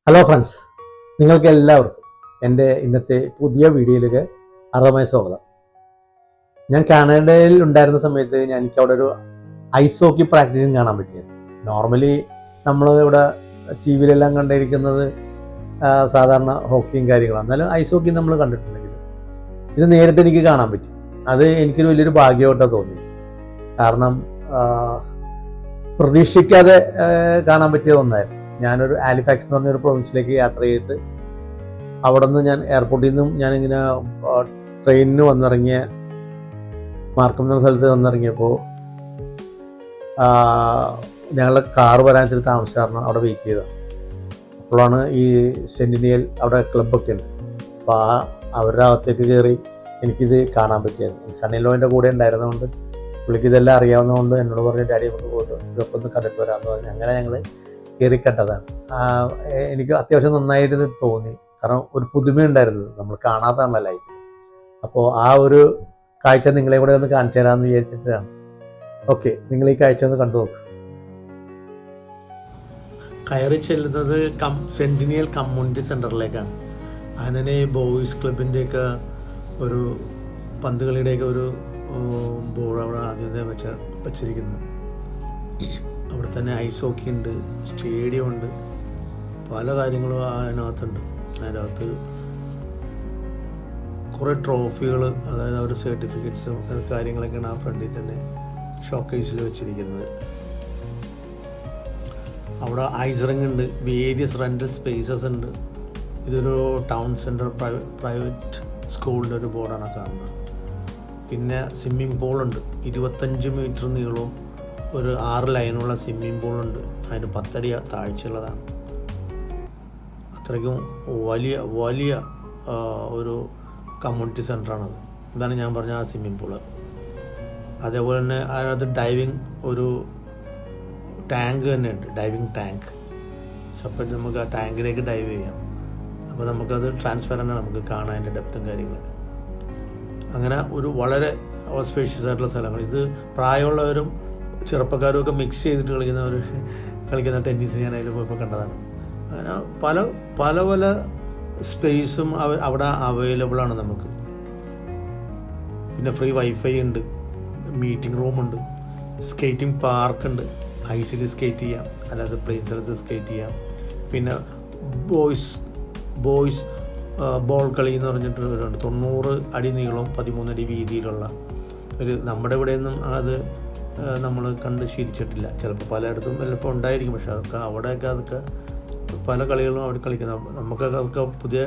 Hello friends, നിങ്ങൾക്ക് എല്ലാവർക്കും എൻ്റെ ഇന്നത്തെ പുതിയ വീഡിയോയിലേക്ക് അർഹമായ സ്വാഗതം. ഞാൻ കാനഡയിൽ ഉണ്ടായിരുന്ന സമയത്ത് എനിക്ക് അവിടെ ഒരു ഐസ് ഹോക്കി പ്രാക്ടീസും കാണാൻ പറ്റിയത്. നോർമലി നമ്മൾ ഇവിടെ ടി വിയിലെല്ലാം കണ്ടിരിക്കുന്നത് സാധാരണ ഹോക്കിയും കാര്യങ്ങളാണ്. എന്നാലും ഐസ് ഹോക്കി നമ്മൾ കണ്ടിട്ടുണ്ടെങ്കിലും ഇത് നേരിട്ട് എനിക്ക് കാണാൻ പറ്റി. അത് എനിക്കൊരു വലിയൊരു ഭാഗ്യമായിട്ടാണ് തോന്നിയത്. കാരണം പ്രതീക്ഷിക്കാതെ കാണാൻ പറ്റിയ ഒന്നായിരുന്നു. ഞാനൊരു ആലിഫാക്സ് എന്ന് പറഞ്ഞൊരു പ്രൊവിൻസിലേക്ക് യാത്ര ചെയ്തിട്ട് അവിടെ നിന്ന് ഞാൻ എയർപോർട്ടിൽ നിന്നും ഞാനിങ്ങനെ ട്രെയിനിന് വന്നിറങ്ങിയ മാർക്കം എന്ന സ്ഥലത്ത് വന്നിറങ്ങിയപ്പോൾ ഞങ്ങളുടെ കാറ് വരാൻ ഇത്തിരി താമസം കാരണം അവിടെ വെയിറ്റ് ചെയ്തതാണ്. അപ്പോഴാണ് ഈ സെന്റിനിയൽ അവിടെ ക്ലബ്ബൊക്കെ ഉണ്ട്. അപ്പോൾ അവരുടെ അകത്തേക്ക് കയറി എനിക്കിത് കാണാൻ പറ്റിയായിരുന്നു. സണ്ണിലോൻ്റെ കൂടെ ഉണ്ടായിരുന്നതുകൊണ്ട് പുള്ളിക്ക് ഇതെല്ലാം അറിയാവുന്നതുകൊണ്ട് എന്നോട് പറഞ്ഞു, ഡാഡി നമുക്ക് പോയിട്ട് ഇതൊക്കെ ഒന്ന് കണ്ടിട്ട് വരാമെന്ന് പറഞ്ഞു. അങ്ങനെ ഞങ്ങൾ കയറിക്കട്ടതാണ്. എനിക്ക് അത്യാവശ്യം നന്നായിട്ട് തോന്നി. കാരണം ഒരു പുതുമയുണ്ടായിരുന്നത്, നമ്മൾ കാണാത്തതാണല്ലോ ലൈഫ്. അപ്പോൾ ആ ഒരു കാഴ്ച നിങ്ങളെ കൂടെ ഒന്ന് കാണിച്ചു തരാമെന്ന് വിചാരിച്ചിട്ടാണ്. ഓക്കെ, നിങ്ങൾ ഈ കാഴ്ച ഒന്ന് കണ്ടു നോക്ക്. കയറി ചെല്ലുന്നത് സെന്റിനിയൽ കമ്മ്യൂണിറ്റി സെൻറ്ററിലേക്കാണ്. അതിനെ ബോയ്സ് ക്ലബിൻ്റെയൊക്കെ ഒരു പന്ത് കളിയുടെയൊക്കെ ഒരു ബോർഡ് അവിടെ ആദ്യം വെച്ചിരിക്കുന്നത്. അവിടെ തന്നെ ഐസ് ഹോക്കി ഉണ്ട്, സ്റ്റേഡിയം ഉണ്ട്, പല കാര്യങ്ങളും അതിനകത്തുണ്ട്. അതിൻ്റെ അകത്ത് കുറേ ട്രോഫികൾ, അതായത് അവരുടെ സർട്ടിഫിക്കറ്റ്സും കാര്യങ്ങളൊക്കെയാണ് ആ ഫ്രണ്ടിൽ തന്നെ ഷോക്കേസിൽ വെച്ചിരിക്കുന്നത്. അവിടെ ഐസ് റിംഗ് ഉണ്ട്, വേരിയസ് റെൻ്റൽ സ്പേസസ് ഉണ്ട്. ഇതൊരു ടൗൺ സെൻറ്റർ പ്രൈവറ്റ് സ്കൂളിൻ്റെ ഒരു ബോർഡാണ് കാണുന്നത്. പിന്നെ സ്വിമ്മിംഗ് പൂളുണ്ട്, 25 മീറ്റർ നീളവും ഒരു 6 ലൈനുള്ള സ്വിമ്മിംഗ് പൂളുണ്ട്. അതിന് 10 അടി താഴ്ചയുള്ളതാണ്. അത്രയ്ക്കും വലിയ ഒരു കമ്മ്യൂണിറ്റി സെൻ്ററാണത്. ഇതാണ് ഞാൻ പറഞ്ഞ ആ സ്വിമ്മിംഗ് പൂള്. അതേപോലെ തന്നെ അതിനകത്ത് ഡൈവിങ് ഒരു ടാങ്ക് തന്നെ ഉണ്ട്, ഡൈവിങ് ടാങ്ക്. സെപ്പറേറ്റ് നമുക്ക് ആ ടാങ്കിലേക്ക് ഡൈവ് ചെയ്യാം. അപ്പോൾ നമുക്കത് ട്രാൻസ്പെറൻ്റ് ആണ്, നമുക്ക് കാണാൻ അതിൻ്റെ ഡെപ്തും കാര്യങ്ങളൊക്കെ. അങ്ങനെ ഒരു വളരെ സ്പേഷ്യസ് ആയിട്ടുള്ള സ്ഥലങ്ങൾ. ഇത് പ്രായമുള്ളവരും ചെറുപ്പക്കാരും ഒക്കെ മിക്സ് ചെയ്തിട്ട് കളിക്കുന്ന ടെന്നീസ് ഞാൻ അതിൽ പോയപ്പോൾ കണ്ടതാണ്. അങ്ങനെ പല സ്പേസും അവിടെ അവൈലബിൾ ആണ് നമുക്ക്. പിന്നെ ഫ്രീ വൈഫൈ ഉണ്ട്, മീറ്റിംഗ് റൂമുണ്ട്, സ്കേറ്റിംഗ് പാർക്കുണ്ട്, ഐസിൽ സ്കേറ്റ് ചെയ്യാം, അല്ലാതെ പ്ലെയിൻ സ്ഥലത്ത് സ്കേറ്റ് ചെയ്യാം. പിന്നെ ബോയ്സ് ബോൾ കളി എന്ന് പറഞ്ഞിട്ട് വരുന്നുണ്ട്. 90 അടി നീളവും 13 അടി വീതിയിലുള്ള ഒരു, നമ്മുടെ ഇവിടെയൊന്നും അത് നമ്മൾ കണ്ട് ശീലിച്ചിട്ടില്ല. ചിലപ്പോൾ പലയിടത്തും ചിലപ്പോൾ ഉണ്ടായിരിക്കും, പക്ഷെ അതൊക്കെ പല കളികളും അവിടെ കളിക്കുന്നത്. നമുക്കൊക്കെ അതൊക്കെ പുതിയ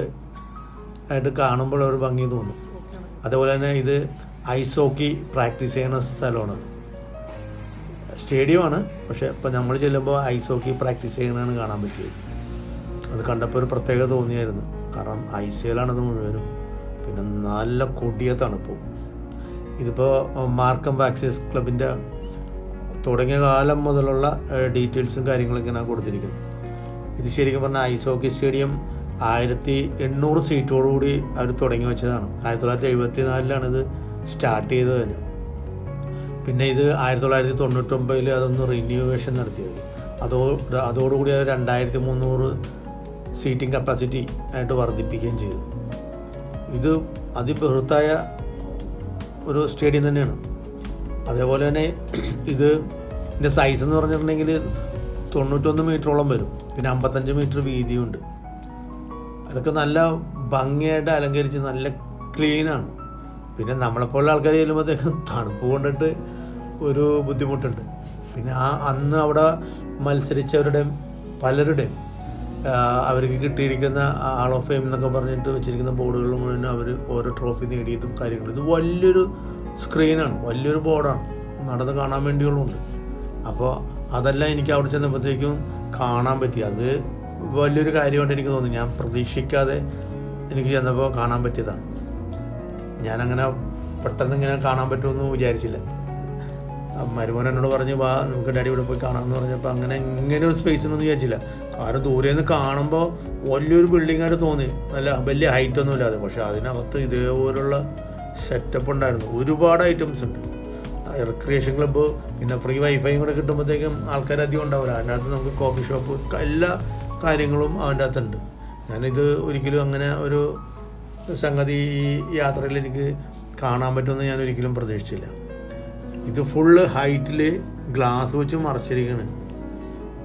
ആയിട്ട് കാണുമ്പോൾ ഒരു ഭംഗി തോന്നും. അതേപോലെ തന്നെ ഇത് ഐസ് ഹോക്കി പ്രാക്ടീസ് ചെയ്യുന്ന സ്ഥലമാണത്. സ്റ്റേഡിയമാണ്, പക്ഷെ ഇപ്പം നമ്മൾ ചെല്ലുമ്പോൾ ഐസ് ഹോക്കി പ്രാക്ടീസ് ചെയ്യുന്നതാണ് കാണാൻ പറ്റിയത്. അത് കണ്ടപ്പോൾ ഒരു പ്രത്യേകത തോന്നിയായിരുന്നു. കാരണം ഐസിയിലാണത് മുഴുവനും. പിന്നെ നല്ല കൊടിയ തണുപ്പും. ഇതിപ്പോൾ മാർക്കം വാക്സിസ് ക്ലബിൻ്റെ തുടങ്ങിയ കാലം മുതലുള്ള ഡീറ്റെയിൽസും കാര്യങ്ങളൊക്കെയാണ് കൊടുത്തിരിക്കുന്നത്. ഇത് ശരിക്കും പറഞ്ഞാൽ ഐസ് ഹോക്കി സ്റ്റേഡിയം 1800 സീറ്റോടുകൂടി അവർ തുടങ്ങി വെച്ചതാണ്. 1974 ഇത് സ്റ്റാർട്ട് ചെയ്തത് തന്നെ. പിന്നെ ഇത് 1999 അതൊന്ന് റിന്യൂവേഷൻ നടത്തിയത്. അതോടുകൂടി അത് 2300 സീറ്റിംഗ് കപ്പാസിറ്റി ആയിട്ട് വർദ്ധിപ്പിക്കുകയും ചെയ്തു. ഇത് അതിബൃഹത്തായ ഒരു സ്റ്റേഡിയം തന്നെയാണ്. അതേപോലെ തന്നെ ഇതിൻ്റെ സൈസ് എന്ന് പറഞ്ഞിട്ടുണ്ടെങ്കിൽ 91 മീറ്ററോളം വരും. പിന്നെ 55 മീറ്റർ വീതിയുണ്ട്. അതൊക്കെ നല്ല ഭംഗിയായിട്ട് അലങ്കരിച്ച് നല്ല ക്ലീനാണ്. പിന്നെ നമ്മളെപ്പോലുള്ള ആൾക്കാർ ചെല്ലുമ്പോഴത്തേക്കും തണുപ്പ് കൊണ്ടിട്ട് ഒരു ബുദ്ധിമുട്ടുണ്ട്. പിന്നെ അന്ന് അവിടെ മത്സരിച്ചവരുടെയും പലരുടെയും അവർക്ക് കിട്ടിയിരിക്കുന്ന ആൾ ഓഫ് ഫെയിം എന്നൊക്കെ പറഞ്ഞിട്ട് വെച്ചിരിക്കുന്ന ബോർഡുകൾ മുഴുവൻ അവർ ഓരോ ട്രോഫി നേടിയതും കാര്യങ്ങളും. ഇത് വലിയൊരു സ്ക്രീനാണ്, വലിയൊരു ബോർഡാണ്, നടന്ന് കാണാൻ വേണ്ടിയുള്ളതുണ്ട്. അപ്പോൾ അതെല്ലാം എനിക്ക് അവിടെ ചെന്നപ്പോഴത്തേക്കും കാണാൻ പറ്റി. അത് വലിയൊരു കാര്യമായിട്ട് എനിക്ക് തോന്നി. ഞാൻ പ്രതീക്ഷിക്കാതെ എനിക്ക് ചെന്നപ്പോൾ കാണാൻ പറ്റിയതാണ്. ഞാനങ്ങനെ പെട്ടെന്ന് ഇങ്ങനെ കാണാൻ പറ്റുമെന്ന് വിചാരിച്ചില്ല. മരുമോൻ എന്നോട് പറഞ്ഞു, വാ നമുക്ക് ഡാഡി ഇവിടെ പോയി കാണാമെന്ന് പറഞ്ഞപ്പോൾ അങ്ങനെ ഇങ്ങനെ ഒരു സ്പേസ് ഒന്നും വിചാരിച്ചില്ല. കാരണം ദൂരെ നിന്ന് കാണുമ്പോൾ വലിയൊരു ബിൽഡിങ്ങായിട്ട് തോന്നി, നല്ല വലിയ ഹൈറ്റൊന്നും ഇല്ലാതെ. പക്ഷെ അതിനകത്ത് ഇതേപോലുള്ള സെറ്റപ്പ് ഉണ്ടായിരുന്നു. ഒരുപാട് ഐറ്റംസ് ഉണ്ട്. റിക്രിയേഷൻ ക്ലബ്ബ്, പിന്നെ ഫ്രീ വൈഫൈയും കൂടെ കിട്ടുമ്പോഴത്തേക്കും ആൾക്കാർ അധികം ഉണ്ടാവില്ല. അതിനകത്ത് നമുക്ക് കോഫി ഷോപ്പ്, എല്ലാ കാര്യങ്ങളും അവൻ്റെ അകത്തുണ്ട്. ഞാനിത് ഒരിക്കലും അങ്ങനെ ഒരു സംഗതി ഈ യാത്രയിൽ എനിക്ക് കാണാൻ പറ്റുമെന്ന് ഞാൻ ഒരിക്കലും പ്രതീക്ഷിച്ചില്ല. ഇത് ഫുള്ള് ഹൈറ്റിൽ ഗ്ലാസ് വെച്ച് മറച്ചിരിക്കുകയാണ്.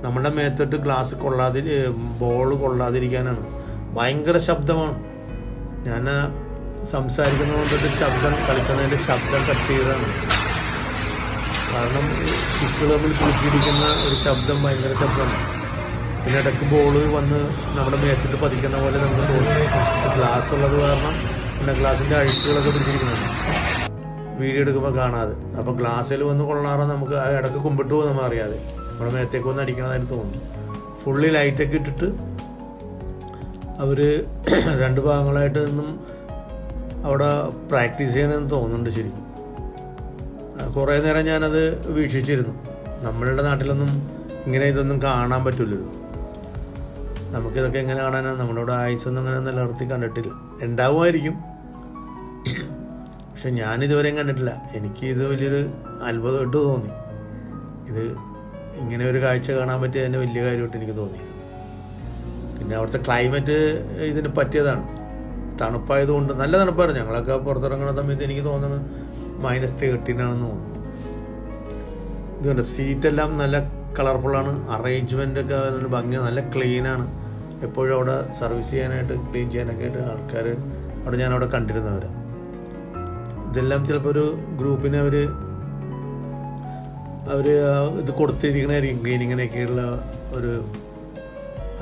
നമ്മുടെ മേത്തോട്ട് ഗ്ലാസ് ബോൾ കൊള്ളാതിരിക്കാനാണ്. ഭയങ്കര ശബ്ദമാണ്. ഞാൻ സംസാരിക്കുന്നത് കൊണ്ടിട്ട് കളിക്കുന്നതിൻ്റെ ശബ്ദം കട്ട് ചെയ്തതാണ്. കാരണം സ്റ്റിക്കുകൾ തമ്മിൽ കൂട്ടിയിടിക്കുന്ന ഒരു ശബ്ദം ഭയങ്കര ശബ്ദമാണ്. പിന്നെ ഇടയ്ക്ക് ബോൾ വന്ന് നമ്മുടെ മേത്തിട്ട് പതിക്കുന്ന പോലെ നമുക്ക് തോന്നും. പക്ഷെ ഗ്ലാസ് ഉള്ളത് കാരണം പിന്നെ ഗ്ലാസിൻ്റെ അഴുക്കുകളൊക്കെ പിടിച്ചിരിക്കുന്നുണ്ട് വീഡിയോ എടുക്കുമ്പോൾ കാണാതെ. അപ്പോൾ ഗ്ലാസ്സിൽ വന്ന് കൊള്ളാറ് നമുക്ക് ഇടയ്ക്ക് കുമ്പിട്ട് പോകും നമ്മൾ അറിയാതെ. നമ്മുടെ മേത്തേക്ക് വന്ന് അടിക്കണതായിട്ട് തോന്നും. ഫുള്ളി ലൈറ്റൊക്കെ ഇട്ടിട്ട് അവർ 2 ഭാഗങ്ങളായിട്ട് നിന്നും അവിടെ പ്രാക്ടീസ് ചെയ്യണമെന്ന് തോന്നുന്നുണ്ട് ശരിക്കും. കുറേ നേരം ഞാനത് വീക്ഷിച്ചിരുന്നു. നമ്മളുടെ നാട്ടിലൊന്നും ഇതൊന്നും കാണാൻ പറ്റില്ലല്ലോ. നമുക്കിതൊക്കെ എങ്ങനെ കാണാനാണ്? നമ്മളിവിടെ ഐസൊന്നും അങ്ങനെ നിലനിർത്തി കണ്ടിട്ടില്ല. ഉണ്ടാവുമായിരിക്കും, പക്ഷെ ഞാനിതുവരെയും കണ്ടിട്ടില്ല. എനിക്ക് ഇത് വലിയൊരു അത്ഭുതമായിട്ട് തോന്നി. ഇത് ഇങ്ങനെ ഒരു കാഴ്ച കാണാൻ പറ്റിയതിന് വലിയ കാര്യമായിട്ട് എനിക്ക് തോന്നിയിരുന്നു. പിന്നെ അവിടുത്തെ ക്ലൈമറ്റ് ഇതിന് പറ്റിയതാണ്. തണുപ്പായതുകൊണ്ട് നല്ല തണുപ്പായിരുന്നു. ഞങ്ങളൊക്കെ പുറത്തിറങ്ങുന്ന സമയത്ത് എനിക്ക് തോന്നുന്നത് -13 തോന്നുന്നു. ഇതുകൊണ്ട് സീറ്റെല്ലാം നല്ല കളർഫുള്ളാണ്. അറേഞ്ച്മെൻ്റൊക്കെ നല്ല ഭംഗിയാണ്, നല്ല ക്ലീനാണ്. എപ്പോഴും അവിടെ സർവീസ് ചെയ്യാനായിട്ട് ക്ലീൻ ചെയ്യാനൊക്കെ ആയിട്ട് ആൾക്കാർ ഞാനവിടെ കണ്ടിരുന്നവരാണ്. ഇതെല്ലാം ചിലപ്പോൾ ഒരു ഗ്രൂപ്പിന് അവർ ഇത് കൊടുത്തിരിക്കണമായിരിക്കും, ക്ലീനിങ്ങിനൊക്കെയുള്ള ഒരു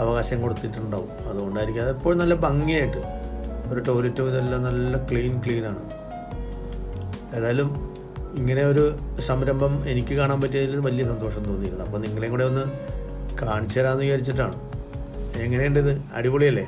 അവകാശം കൊടുത്തിട്ടുണ്ടാവും. അതുകൊണ്ടായിരിക്കും അതെപ്പോഴും നല്ല ഭംഗിയായിട്ട് ഒരു ടോയ്ലറ്റും ഇതെല്ലാം നല്ല ക്ലീനാണ്. ഏതായാലും ഇങ്ങനെ ഒരു സംരംഭം എനിക്ക് കാണാൻ പറ്റിയതിൽ വലിയ സന്തോഷം തോന്നിയിരുന്നു. അപ്പോൾ നിങ്ങളെയും കൂടെ ഒന്ന് കാണിച്ചു തരാമെന്ന് വിചാരിച്ചിട്ടാണ്. എങ്ങനെയുണ്ട് ഇത്? അടിപൊളിയല്ലേ?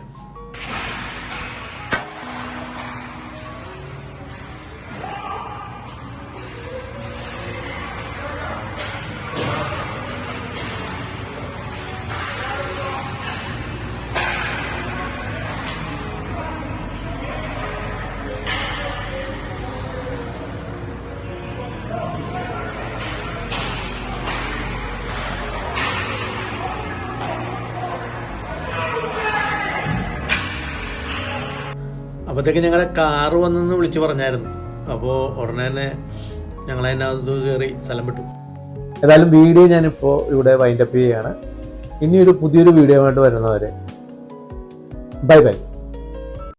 അപ്പോഴത്തേക്ക് ഞങ്ങളുടെ കാറ് വന്നെന്ന് വിളിച്ച് പറഞ്ഞായിരുന്നു. അപ്പോൾ ഉടനെ തന്നെ ഞങ്ങളതിനകത്ത് കയറി സ്ഥലം വിട്ടു. ഏതായാലും വീഡിയോ ഞാനിപ്പോൾ ഇവിടെ വൈൻഡപ്പ് ചെയ്യുകയാണ്. ഇനിയൊരു പുതിയൊരു വീഡിയോ ആയിട്ട് വരുന്നവരെ ബൈ ബൈ.